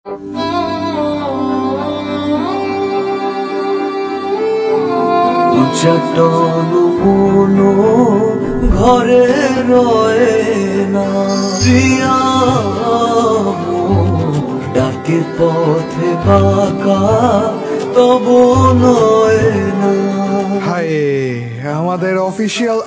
ঘরে রয়ে না প্রিয়া ডাকে পথে বাঁকা তবু নয় না। হায়, আমাদের অফিসিয়াল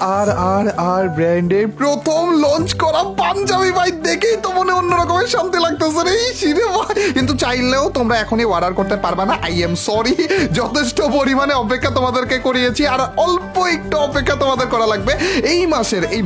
আর ব্র্যান্ডের প্রথম লঞ্চ করা পাঞ্জাবি ভাই দেখেই তো মনে অন্য রকমের শান্তি লাগতেছে রে শিরে ভাই। কিন্তু চাইলেও তোমরা এখনই অর্ডার করতে পারবা না, আই এম সরি। যথেষ্ট পরিমাণে অপেক্ষা তোমাদেরকে করিয়েছি, আর অল্প একটু অপেক্ষা তোমাদের করা লাগবে। এই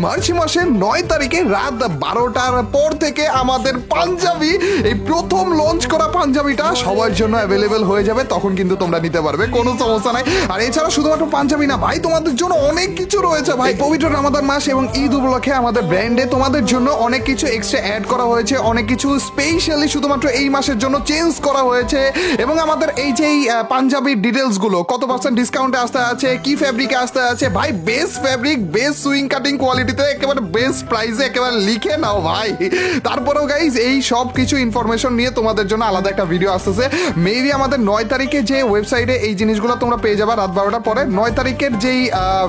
মার্চ মাসের 9 তারিখে রাত 12টার পর থেকে আমাদের পাঞ্জাবি, এই প্রথম লঞ্চ করা পাঞ্জাবিটা সবার জন্য অ্যাভেলেবেল হয়ে যাবে। তখন কিন্তু তোমরা নিতে পারবে, কোনো সমস্যা নাই। আর এছাড়া শুধুমাত্র পাঞ্জাবি না ভাই, তোমাদের জন্য অনেক কিছু রয়েছে ভাই। পবিত্র রমাদান মাস এবং ঈদ উপলক্ষে আমাদের ব্র্যান্ডে তোমাদের জন্য অনেক কিছু এক্সট্রা অ্যাড করা হয়েছে, অনেক কিছু স্পেশালি শুধুমাত্র এই মাসের জন্য চেঞ্জ করা হয়েছে। এবং আমাদের এই যে পাঞ্জাবির ডিটেলস গুলো, কত পার্সেন্ট ডিসকাউন্টে আসতে আছে, কি ফেব্রিকে আসতে আছে ভাই, best fabric, best swing cutting কোয়ালিটিতে, একেবারে বেস্ট প্রাইসে একেবারে লিখে নাও ভাই। তারপরেও গাইজ এই সব কিছু ইনফরমেশন নিয়ে তোমাদের জন্য আলাদা একটা ভিডিও আসতেছে। মেবি আমাদের 9 তারিখে যে ওয়েবসাইটে এই জিনিসগুলো তোমরা পেয়ে যাবে রাত 12টার পরে। 9 তারিখের যেই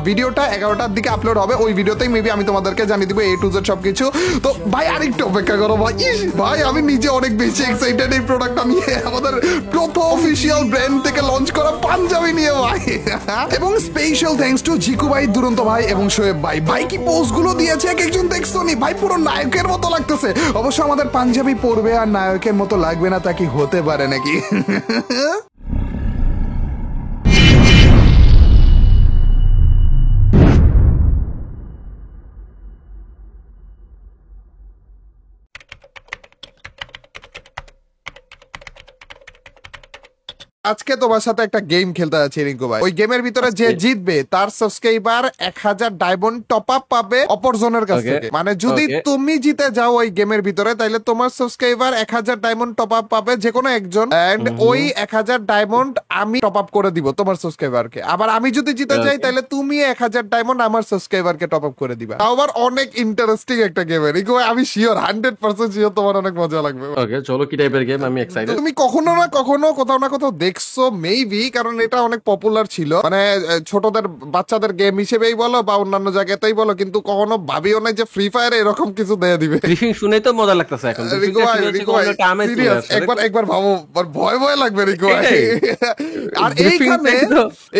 ভিডিওটা 11টার দিকে আপলোড হবে, ওই ভিডিওতেই মেবি আমি তোমাদেরকে জানিয়ে দিব A to Z সবকিছু। তো ভাই আরেকটু অপেক্ষা করো ভাই। ভাই আমি নিজে অনেক বেশি এক্সাইটেড এই প্রোডাক্টটা নিয়ে, আমাদের প্রথম অফিসিয়াল ব্র্যান্ড থেকে লঞ্চ করা পাঞ্জাবি নিয়ে ভাই। এবং স্পেশাল থ্যাঙ্কস টু জিকু ভাই, দুরন্ত ভাই এবং শোয়েব ভাই। ভাই কি পোস্ট গুলো দিয়েছে এক একজন দেখছো নি ভাই, পুরো নায়কের মতো লাগতেছে। অবশ্য আমাদের পাঞ্জাবি পরবে আর নায়কের মতো লাগবে না, তা কি হতে পারে নাকি? আজকে তোমার সাথে একটা গেম খেলতে যাচ্ছি রিঙ্কু ভাই। ওই গেমের ভিতরে যে জিতবে তার সাবস্ক্রাইবার 1000 ডায়মন্ড টপ আপ পাবে অপরজনের কাছ থেকে। মানে যদি তুমি জিতে যাও ওই গেমের ভিতরে, তাহলে তোমার সাবস্ক্রাইবার 1000 ডায়মন্ড টপ আপ পাবে যে কোনো একজন, এন্ড ওই 1000 ডায়মন্ড আমি টপ আপ করে দিব তোমার সাবস্ক্রাইবারকে। আবার আমি যদি জিতে যাই তাহলে তুমি 1000 ডায়মন্ড আমার সাবস্ক্রাইবারকে টপ আপ করে দিবা। আবার অনেক ইন্টারেস্টিং একটা গেম রিঙ্কু ভাই, আমি শিওর 100% শিওর তোমার অনেক মজা লাগবে। ওকে চলো, কি টাইপের গেম? আমি এক্সাইটেড। তুমি কখনো না কখনো কোথাও না কোথাও দেখছো মেবি, কারণ এটা অনেক পপুলার ছিল, মানে ছোটদের বাচ্চাদের গেম হিসেবেই বলো বা অন্যান্য জায়গাতেই বলো, কিন্তু কখনো ভাবিও না যে ফ্রি ফায়ার এরকম কিছু দিয়ে দিবে। ব্রিফিং শুনেই তো মজা লাগতেছে এখন। একবার ভাবো, ভয় ভয় লাগবে রিকু ভাই। আর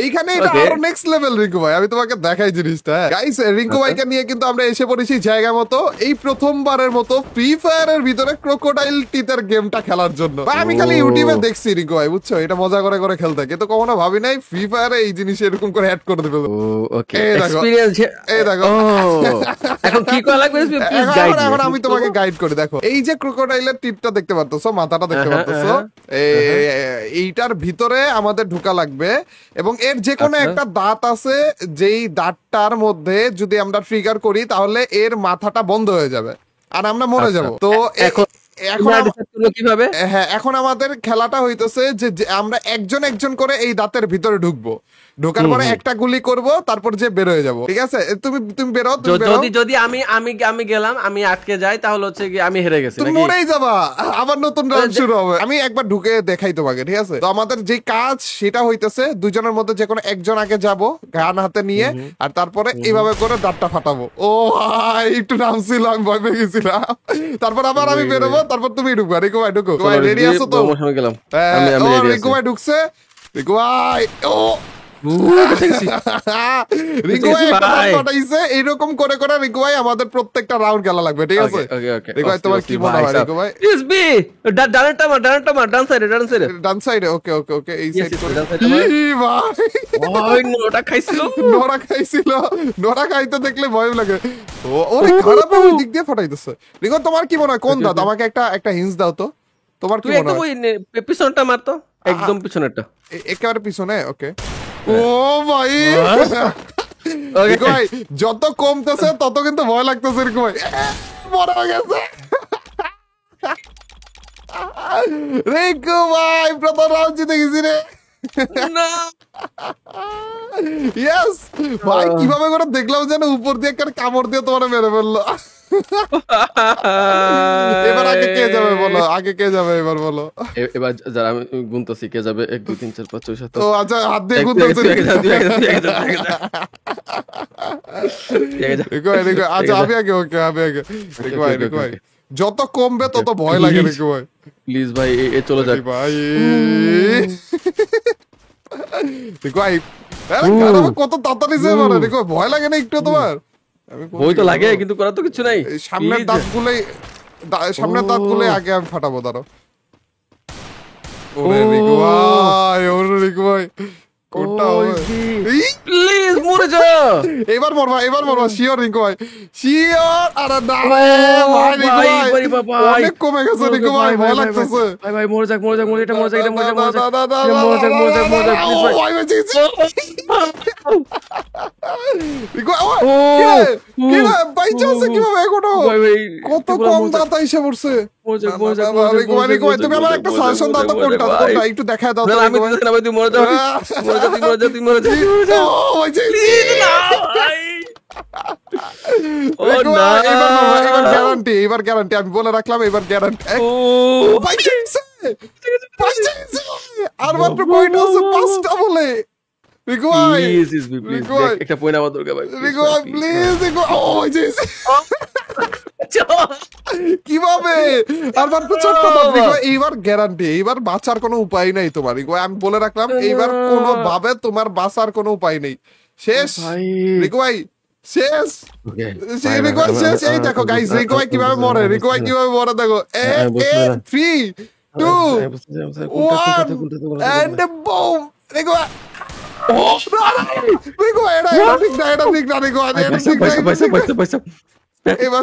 এইখানে এটা আরো নেক্সট লেভেল রিকু ভাই, আমি তোমাকে দেখাই জিনিসটা। গাইস রিঙ্কু ভাইকে নিয়ে কিন্তু আমরা এসে পড়েছি জায়গা মতো, এই প্রথমবারের মতো ফ্রি ফায়ারের ভিতরে ক্রোকোডাইল টিথের গেমটা খেলার জন্য। আমি খালি ইউটিউবে দেখছি রিঙ্কু ভাই, বুঝছো, এটা মজা করে করে খেলতে, কিন্তু কখনো ভাবি নাই ফ্রি ফায়ারে এই জিনিস এরকম করে অ্যাড করে দেবে। ওকে এক্সপেরিয়েন্স। এই দেখো এখন কি করা লাগবে, প্লিজ গাইড। এখন আমি তোমাকে গাইড করে দেখো। এই যে ক্রোকোডাইলের টিপটা দেখতে পারতেছো, মাথাটা দেখতে পারতেছো, এইটার ভিতরে আমাদের ঢোকা লাগবে এবং এর যে কোনো একটা দাঁত আছে, যেই দাঁতটার মধ্যে যদি আমরা ট্রিগার করি তাহলে এর মাথাটা বন্ধ হয়ে যাবে আর আমরা মরে যাব। তো এখন আমাদের খেলাটা হইতেছে যে আমরা একজন একজন করে এই দাঁতের ভিতরে ঢুকবো, ঢোকার পরে একটা গুলি করব, তারপর যে বের হয়ে যাবো। ঠিক আছে, তুমি বেরো। যদি আমি গেলাম, আমি আটকে যাই, তাহলে হচ্ছে কি আমি হেরে গেছি, তুমি মরেই যাবা, আবার নতুন রাউন্ড শুরু হবে। আমি একবার ঢুকে দেখাই তোমাকে, ঠিক আছে? তো আমাদের যে কাজ সেটা হইতেছে দুজনের মধ্যে যে কোনো একজন আগে যাব গান হাতে নিয়ে, আর তারপরে এইভাবে করে দাঁতটা ফাটাবো। ও ভাই একটু নামছিল, আমি ভয় পেয়ে গেছিলাম। তারপর আবার আমি বেরোবো, তারপর তুমি ঢুকবা। রিকু ভাই ঢুকো, রেডি আছো তো? রিকু ভাই ঢুকছে, রিকু ভাই এইরকম করে করে রিকু ভাই আমাদের প্রত্যেকটা রাউন্ড খেলা লাগবে, ঠিক আছে? রিকু ভাই তোমার কি মনে হয়? রিকু ভাই ডান সাইডে। ওকে ওকে ওকে, এই সাইড করে। নোরা খাইতে দেখলে ভয় লাগে। ওরে খারাপ ওই দিক দিয়ে ফাটাইতেছে। রিকু তোমার কি মনে হয় কোন দাঁত? আমাকে একটা হিন্টস দাও তো, তোমার কি মনে হয়? পিছনটা মারতো, একদম পিছনেরটা, একেবারে পিছনে। ওকে। ও ভাই ভাই যত কমতেছে তত কিন্তু ভয় লাগতেছে। এরকম মরা গেছে রিকু ভাই, প্রথম রাউন্ড জিতে গেছি রে। ইয়েস ভাই, কিভাবে করে দেখলাম যেন উপর দিয়ে একটা কামড় দিয়ে তোমার মেরে ফেললো। এবার আগে কে যাবে বলো, আগে কে যাবে এবার বলো। এবার যারা আমি গুনতেছি কে যাবে 1 2 3 4 5 6 7 ও আচ্ছা, হাত দিয়ে গুনতেছে। আচ্ছা আমি আগে, ওকে আমি আগে। রিকু ভাই, রিকু ভাই যত কমবে তত ভয় লাগে রিকু ভাই। প্লিজ ভাই এ চলে যাক ভাই। রিকু ভাই কত তাড়াতাড়ি যে মারে রিকু, ভয় লাগে না একটু তোমার? ভয় তো লাগে কিন্তু করার তো কিছু নাই। সামনের দাঁতগুলোই, সামনের দাঁতগুলোই আগে আমি ফাটাবো, দাঁড়ো। ওরে রিকু ভাই, ওরে রিকু ভাই কোনটা হবে? প্লিজ মরে যা। এবার মরবা, এবার মরবা শিওর রিকু ভাই, শিওর। আরে না ভাই রিকু ভাই অনেক কমে গেছে রিকু ভাই, ভয় লাগতেছে। ভাই ভাই মরে যাক, মরে যাক, মরে এটা মরে যাক, এটা মরে যাক, মরে যাক, রিকু ভাই চলছে কিভাবে এখনো? কত কম দাঁত এসে পড়ছে। রিকু ভাই তুমি আমার একটা সাজেশন দাও তো, কোনটা কোনটা একটু দেখায় দাও তো। আমি না ভাই, তুই মরে যা, মরে যা, তুই মরে যা, তুই মরে যা, প্লিজ না ভাই। ও না, এবার গ্যারান্টি, এবার গ্যারান্টি আমি বলে রাখলাম, এবার গ্যারান্টি। আর মাত্র কয়টা আছে? 5টা বলে। রিকু ভাই প্লিজ একটা পয়না আমার দরকার ভাই। রিকু ভাই প্লিজ, রিকু কিভাবে? আর মাত্র ছোট্ট দাঁত রিকু ভাই, এইবার গ্যারান্টি, এইবার বাঁচার কোনো উপায় নাই তোমার রিকু ভাই, আমি বলে রাখলাম। এইবার কোনো ভাবে তোমার বাঁচার কোনো উপায় নেই, শেষ রিকু ভাই, শেষ। রিকু ভাই শেষ। এই দেখো গাইস রিকু ভাই কিভাবে মরে, রিকু ভাই কিভাবে মরে দেখো। 3 2 1 and boom। রিকু ভাই রিকু ভাই এটা ঠিক না, এটা ঠিক না রিকু ভাই, এটা ঠিক না। এবার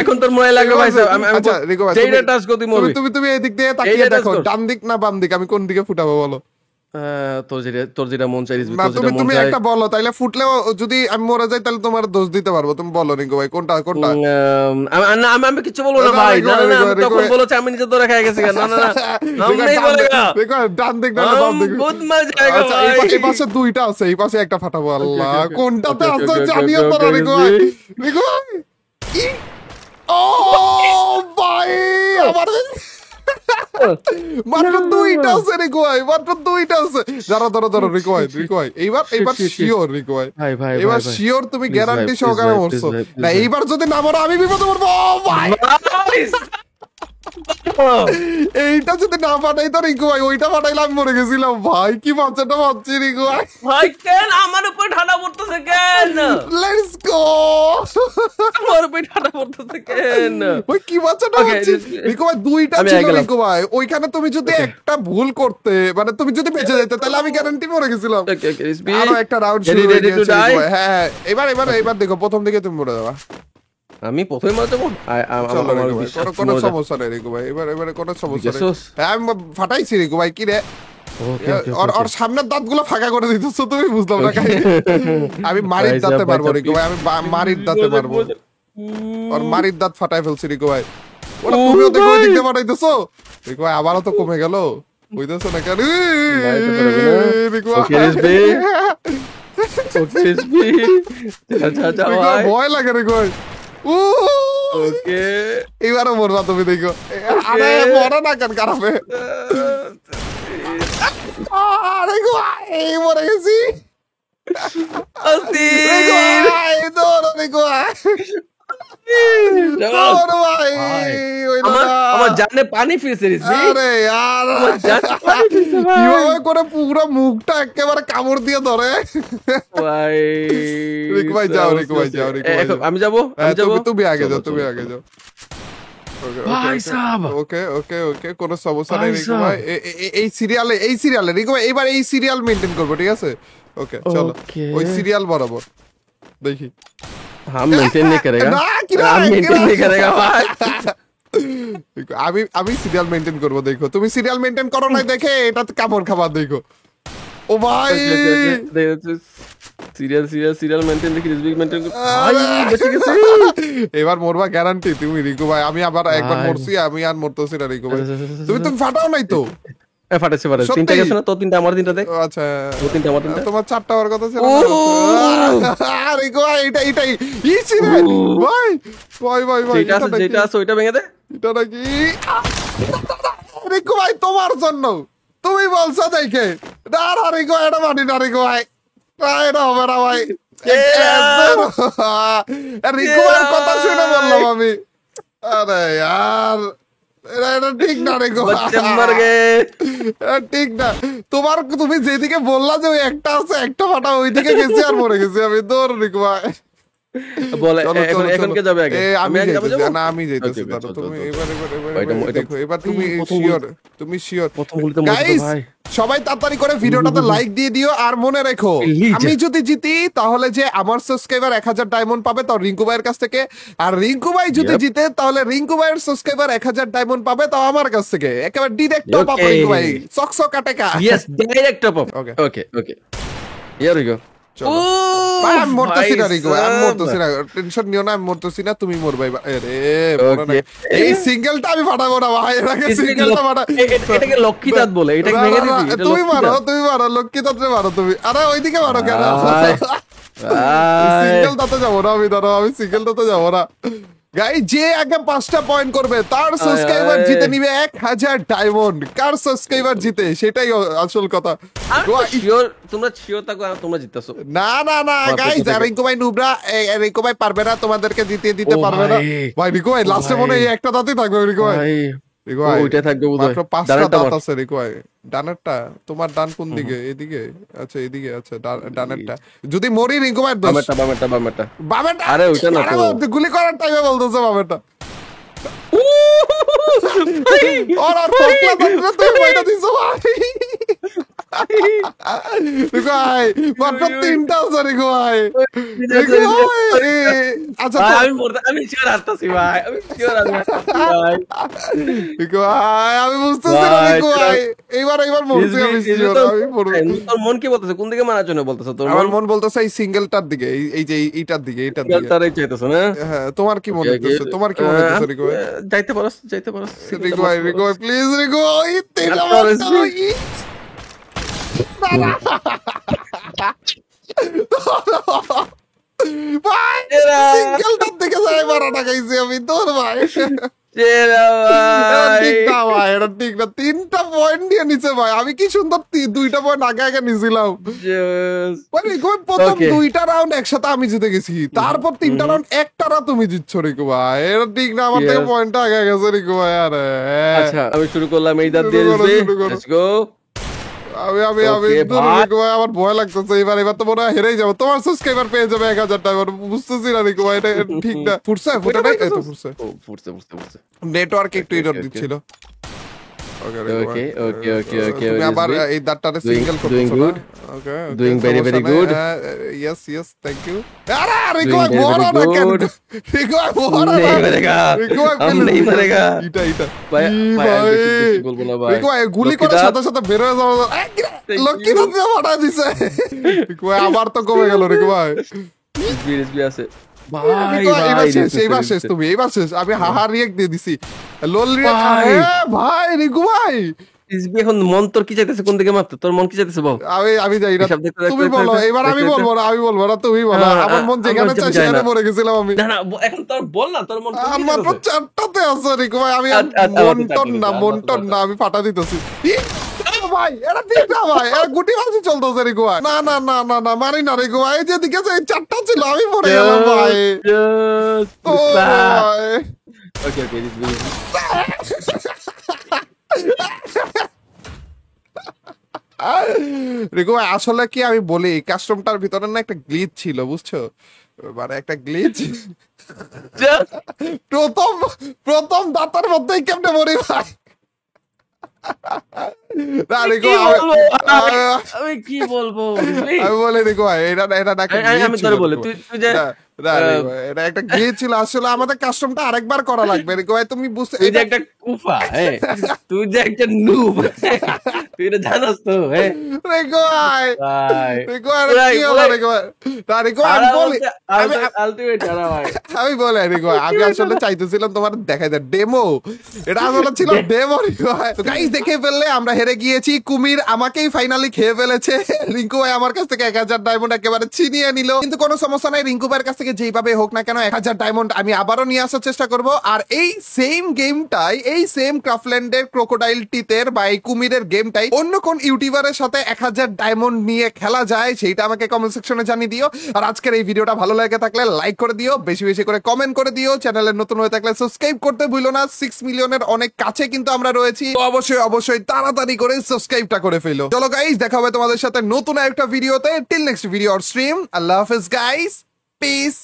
এখন তোর মনে লাগবে ভাই সাহেব। আমি আচ্ছা রিকু ভাই যেটা টাচ করতে মরবি। তুমি এদিক দিয়ে তাকিয়ে দেখো, ডান দিক না বাম দিক, আমি কোন দিকে ফুটাবো বলো? তোর যেটা মন চাই, না তুমি একটা বলো, তাইলে ফুটলেও যদি আমি মরে যাই তাহলে তোমার দোষ দিতে পারবো। তুমি বলো রিকু ভাই কোনটা কোনটা? আমি কিছু বলবো না ভাই, না না আমি তখন বলেছি আমি নিজে ধরে খাই গেছি। না না না আমি নাই বলেগা রিকু ডান দিক না বাম দিক? বহুত মজা আয়েগা ভাই। এই পাশে দুইটা আছে, এই পাশে একটা ফাটাবো। আল্লাহ কোনটাতে আছে জানিও তো না রিকু ভাই। রিকু ভাই ও ভাই আমার মাত্র 2টা আছে রিকু ভাই, মাত্র 2টা আছে। ধরো রিকু ভাই, রিকু ভাই এইবার শিওর রিকু ভাই, এবার শিওর তুমি গ্যারান্টি সহকারে মরছো না। এইবার যদি না মরো আমি বিপদে পড়বো ভাই। এইটা যদি না পাঠাই তো রিকু ভাই, ওইটা পাঠাইলে আমি মরে গেছিলাম ভাই। কি বাচ্চাটা পাচ্ছি রিকু ভাই। ভাই কেন আমার উপর ঠাডা পড়তেছে কেন? Let's go. আমার উপর ঠাডা পড়তেছে কেন? ওই কি বাচ্চাটা পাচ্ছি রিকু ভাই? 2টা ছিল রিকু ভাই, ওইখানে তুমি যদি একটা ভুল করতে, মানে তুমি যদি বেঁচে যেতে তাহলে আমি গ্যারান্টি মরে গেছিলাম। আরো একটা রাউন্ড শুরু হয়ে গেছে রিকু ভাই। হ্যাঁ এবার দেখো প্রথম দিকে তুমি মরে যাবা। আমি প্রথমে মরে যাবো? কোনো সমস্যা নেই রিকু ভাই, এবারে কোনো সমস্যা নেই। হ্যাঁ আমি ফাটাইছি রিকু ভাই। কি রে ওর সামনের দাঁতগুলো ফাঁকা করে দিতেছো তুমি? বুঝলাম না। আমি মারির দাঁতে পারবো রিকু ভাই, আমি মারির দাঁতে পারবো। ওর মারির দাঁত ফাটাই ফেলছি রিকু ভাই। ওরা তুমিও দেখো ওই দিক দিয়ে ফাটাইতেছো রিকু ভাই। আবারও তো কমে গেল, বুঝতেছো না কেন রিকু ভাই? ভয় লাগে রিকু ভাই। ওকে এবারও মরবা তুমি দেখো। আরে মরা না কেন খারাপে? রিকু ভাই মরে গেছি। আমার জানে পানি ফিরছে। কিভাবে করে পুরো মুখটা একেবারে কামড় দিয়ে ধরে। রিকু ভাই যাও, রিকু ভাই যাও, আমি যাবো। তুমি আগে যাও, তুমি আগে যাও। ওকে ওকে ওকে কোনো সমস্যা নেই রিকু ভাই। এই সিরিয়ালে রিকু ভাই এবার এই সিরিয়াল মেনটেন করবো, ঠিক আছে? ওকে চলো ওই সিরিয়াল বরাবর দেখি। हम मेंटेन नहीं करेगा, हम मेंटेन नहीं करेगा भाई। আমি সিরিয়াল মেনটেন করবো, দেখো তুমি সিরিয়াল মেনটেন করো না দেখে এটা কামড় খাবার দেখো। ও ভাই সিরিয়াল মেনটেন দেখি, রিজবিক মেনটেন ভাই বেঁচে গেছে। এবার মরবা গ্যারান্টি তুমি রিকু ভাই। আমি আবার একবার মরছি, আমি আর মরতেছি না রিকু ভাই। তুমি ফাটাও নাই তো? ফাটাইছে ফাটাইছে, সত্যি? তিনটা গেছে না? তোর তিনটা আমার তিনটা দেখ, ও আচ্ছা, তোর তিনটা আমার তিনটা। তোমার 4টা হওয়ার কথা ছিল ও! না? আরে গো এটাই ইসি রে ভাই ভাই ভাই ভাই যেটা আছে যেটা আছে ওইটা ভেঙে দে। এটা নাকি রিকু ভাই তোমার জন্য, তুমি বলছো দেখে না না রিকু এটা মানি না রিকু ভাই, না এটা হবে না ভাই। রিকু ভাইয়ের কথা শুনে বললাম আমি, আরে यार এটা ঠিক না রিকু ভাই, बच्चे मर गए। এটা ঠিক না। তুমি যেদিকে বললা যে ওই একটা আছে একটা ফাটা, ওইদিকে গেছি আর মরে গেছি আমি, দৌড় রিকু ভাই। বলে চলো, এখন চলো, এখন চলো। কে যাবে আগে? আমি আগে যাইতেছি, যাবো? না আমি যাইতেছি, Okay, okay, দাঁড়াও, চল, তুমি চল, চল। এবার এটা- দেখো, এবার তুমি প্রথম শিওর, তুমি শিওর। প্রথম গুলিতে মরবে তো গাইস ভাই। সবাই তাড়াতাড়ি করে ভিডিওটাতে লাইক দিয়ে দিও, আর মনে রেখো Please. আমি যদি জিতি তাহলে যে আমার সাবস্ক্রাইবার 1000 ডায়মন্ড পাবে, তাও রিঙ্কু ভাইয়ের কাছ থেকে, আর রিঙ্কু ভাই যদি Yep. জিতে তাহলে রিঙ্কু ভাইয়ের সাবস্ক্রাইবার 1000 ডায়মন্ড পাবে, তাও আমার কাছ থেকে, একেবারে direct top up Okay. Rinku ভাই, চকচকা টাকা। Yes, direct top up. Okay. Okay, okay. Here we go. চলো। Oh, ভাই আমি মরতেছি না ভাই রিকু ভাই, আমি সাব। মরতেছি না, টেনশন নিও না, আমি মরতেছি না, তুমি মরবে এবার। আরে মরে না। Okay. এই সিঙ্গেলটা আমি ফাটাবো না ভাই, এটাকে সিঙ্গেলটা ফাটা। এটাকে লক্ষ্মী দাঁত বলে, এটাকে না, ভেঙে না, দিবি, না, এটা তুমি লক্ষ্মী মারো, দাঁত। তুমি মারো, লক্ষ্মী তাত্রে মারো তুমি। আরে ওইদিকে মারো কেন? ভাই, ভাই। সিঙ্গেল তাতে যাবো না আমি, ধরো আমি সিঙ্গেল তাতে যাবো না। গাই যে আগে 5টা পয়েন্ট করবে তার সাবস্ক্রাইবার আয়। জিতে নিবে 1000 ডায়মন্ড। কার সাবস্ক্রাইবার জিতে সেটাই আসল কথা। আমি তো sure, তোমরা শিওর থাকো তোমরা জিততেছো। না না না আমার গাইস, পক্ষ থেকে। রিঙ্কু ভাই নুবরা, রিঙ্কু ভাই পারবে না, তোমাদেরকে জিতিয়ে দিতে ও পারবে না ভাই। ভাই। রিঙ্কু ভাই ও লাস্টে ভাই। মনে হয় এই একটা দাঁতই থাকবে রিঙ্কু ভাই। ভাই, রিঙ্কু ও ভাই ওইটাই থাকবে বোধহয়। মাত্র 5টা ডানেরটা দাঁত মার। আছে রিঙ্কু ভাই। ডানেরটা তোমার ডান কোন দিকে? এদিকে? আচ্ছা এদিকে, আচ্ছা ডানেরটা। যদি মরি রিঙ্কু ভাই দোষ। বামেরটা, বামেরটা, বামেরটা। বামেরটা? আরে ওইটা না তো। আরে গুলি করার টাইমে বলতেছে বামেরটা। ভাই, ওর আর ফোকলা দাঁতটা তুমি বইটা দিছো ভাই। রিঙ্কু ভাই মাত্র 3টা আছে রিঙ্কু ভাই। রিঙ্কু ভাই আচ্ছা ভাই, তো আমি শিওর হারতাছি ভাই, আমি শিওর আমি হারতাছি ভাই। রিঙ্কু ভাই আমি বুঝতেছি না ভাই, রিঙ্কু ভাই, এইবার মরছি আমি sure, আমি মরবো। তোর মন কি বলতেছে? কোন দিকে মারার জন্য বলতেছে তোর আমার মন? মন বলতেছে এই সিঙ্গেলটার দিকে, এই যে এইটার দিকে, এইটার দিকে। তারাই চাইতেছে না? হ্যাঁ তোমার কি মনে হচ্ছে? তোমার কি মনে হচ্ছে রিঙ্কু ভাই? যাইতে পারস, যাইতে পারস। রিঙ্কু ভাই প্লিজ রিঙ্কু, এই তেরা আর তোর মারতো, SB ই- না, না। ভাই তেরা। সিঙ্গেলটার দিকে যাই মারাটা খাইছি আমি, তোর ভাই। চেরা এটা ভাই। ঠিক না ভাই, এটা ঠিক না। 3টা পয়েন্ট নিয়ে নিছে ভাই, আমি কি সুন্দর 2টা পয়েন্ট আগে আগে নিছিলাম। Just- মানে রিকু ভাই প্রথম Okay. 2টা রাউন্ড একসাথে আমি জিতে গেছি, তারপর 3টা রাউন্ড একটারা তুমি জিতছো রিকু ভাই, এটা ঠিক না। আমার থেকে Yes. পয়েন্ট আগে গেছে রিকু ভাই। আরে আচ্ছা, আমি শুরু করলাম এই দাঁত দিয়ে শুরু করো, দিবি। শুরু করো। Let's go. আমি Okay, দূর ভাই। রিকু ভাই, আমার ভয় লাগতেছে এবার তো মনে হয় হেরেই যাবো। তোমার সাবস্ক্রাইবার পেয়ে যাবে 1000 টাকা, বুঝতেছি না রিকু ভাই, এটা ঠিক না। ফুটছে ফুটে নাই, এই তো ফুটছে। ও, ফুটছে। নেটওয়ার্ক একটু Okay, এরর okay, দিচ্ছিল। Okay, okay, তুমি আবার Rizvi. এই দাঁতটারে Doing- সিঙ্গেল doing করতেছো না? good. Okay Doing very, very good. Yes thank you. আরে রিকু Doing ভাই very, বড় very না কেন? good. রিকু ভাই বড় না। नहीं मरेगा, রিকু ভাই हम please, नहीं রিকু ভাই। मरेगा। এটা ভাই, ই ভাই, আমি ভাই। বেশি বেশি বলবো না ভাই। রিকু ভাই গুলি লক্ষ্মী করার দাঁত। সাথে সাথে বের হয়ে যাওয়া। Thank Lakshmi you. দাঁত দিয়ে ফাটা দিছে। রিকু ভাই আবার তো কমে গেল রিকু ভাই। রিজবি আছে। ভাই, রিকু ভাই, এবার ভাই, শেষ, দিতেছে, এইবার শেষ দিতেছে। তুমি, এইবার শেষ। আমি হাহা রিয়েক্ট দিয়ে দিছি। লোল রিয়েক্ট। ভাই। ভাই রিকু ভাই রিজবি এখন মন তোর কি চাইতেছে? কোন দিকে মারতে? তোর মন কি চাইতেছে বল? আমি যাই না, হিসাব দেখতে তুমি দেখতে বলো। দেখতে এবার আমি দেখতে বলবো না, আমি বলবো না, তুমি বলো। হ্যাঁ, আমার মন যেখানে আমি চাই যাই সেখানে না। মরে গেছিলাম আমি। না, এখন তোর বল না, তোর মন কোন আর দিকে মাত্র যাচ্ছে? 4টাতে আছে রিকু ভাই, আমি আচ্ছা, মন্টন না, আমি ফাটা দিতেছি। ভাই এটা ঠিক না ভাই, এটা গুটি বাজি চলতেছে রিকু ভাই। না না না না না, মারি না রিকু ভাই, এই যেদিকে যে 4টা ছিল আমি মরে গেলাম ভাই। Just ও stop. ভাই। Okay, রিজবি। রিকু ভাই আসলে কি আমি বলি, কাস্টমটার ভিতরে না একটা গ্লিচ ছিল বুঝছো, মানে একটা গ্লিচ। Just প্রথম দাঁতার মধ্যেই কেমনে মরি ভাই। না রিকু কি ভাই, বলবো? আমি কি বলবো? রিজবি? আমি বলি রিকু ভাই, এটা না একটা glitch আমি ছিল তোরে বলি, রিকু ভাই। তুই যে না, রিকু ভাই, এটা একটা গ্লিচ ছিল। আসলে আমাদের কাস্টমটা আরেকবার করা লাগবে রিকু ভাই, তুমি বুঝতে। তুই যে একটা কুফা, হ্যাঁ, তুই যে একটা নুব, তুই এটা জানাস তো হ্যাঁ রিকো ভাই ভাই রিকো ভাই, কি হলো রিকো ভাই? না, রিকো ভাই, আমি বলি আলটিমেট আরা ভাই আমি বলে রিকো ভাই, আমি আসলে চাইতেছিলাম তোমার দেখাই দেয় ডেমো, এটা আসলে ছিল ডেমো রিকো ভাই। তো গাইস দেখে ফেললে আমরা হেরে গিয়েছি, কুমির আমাকেই ফাইনালি খেয়ে ফেলেছে। রিঙ্কু ভাই আমার কাছ থেকে 1000 ডায়মন্ড একেবারে ছিনিয়ে নিল, কিন্তু কোনো সমস্যা নাই, রিঙ্কু ভাইয়ের কাছ থেকে যেইভাবে হোক না কেন 1000 ডায়মন্ড আমি আবারও নিয়ে আসার চেষ্টা করব। আর এই সেম গেমটাই, এই সেম ক্রাফল্যান্ডের ক্রোকোডাইল টিতের বা এই কুমিরের গেমটাই অন্য কোন ইউটিউবারের সাথে 1000 ডায়মন্ড নিয়ে খেলা যায় সেইটা আমাকে কমেন্ট সেকশনে জানিয়ে দিও। আর আজকের এই ভিডিওটা ভালো লাগে থাকলে লাইক করে দিও, বেশি বেশি করে কমেন্ট করে দিও, চ্যানেলের নতুন হয়ে থাকলে সাবস্ক্রাইব করতে ভুলো না। 6 মিলিয়নের অনেক কাছে কিন্তু আমরা রয়েছি, তো অবশ্যই অবশ্যই তাড়াতাড়ি করে সাবস্ক্রাইবটা করে ফেলো। চলো গাইস, দেখা হবে তোমাদের সাথে নতুন একটা ভিডিওতে। Till next video or stream, আল্লাহ হাফেজ গাইস, পিস।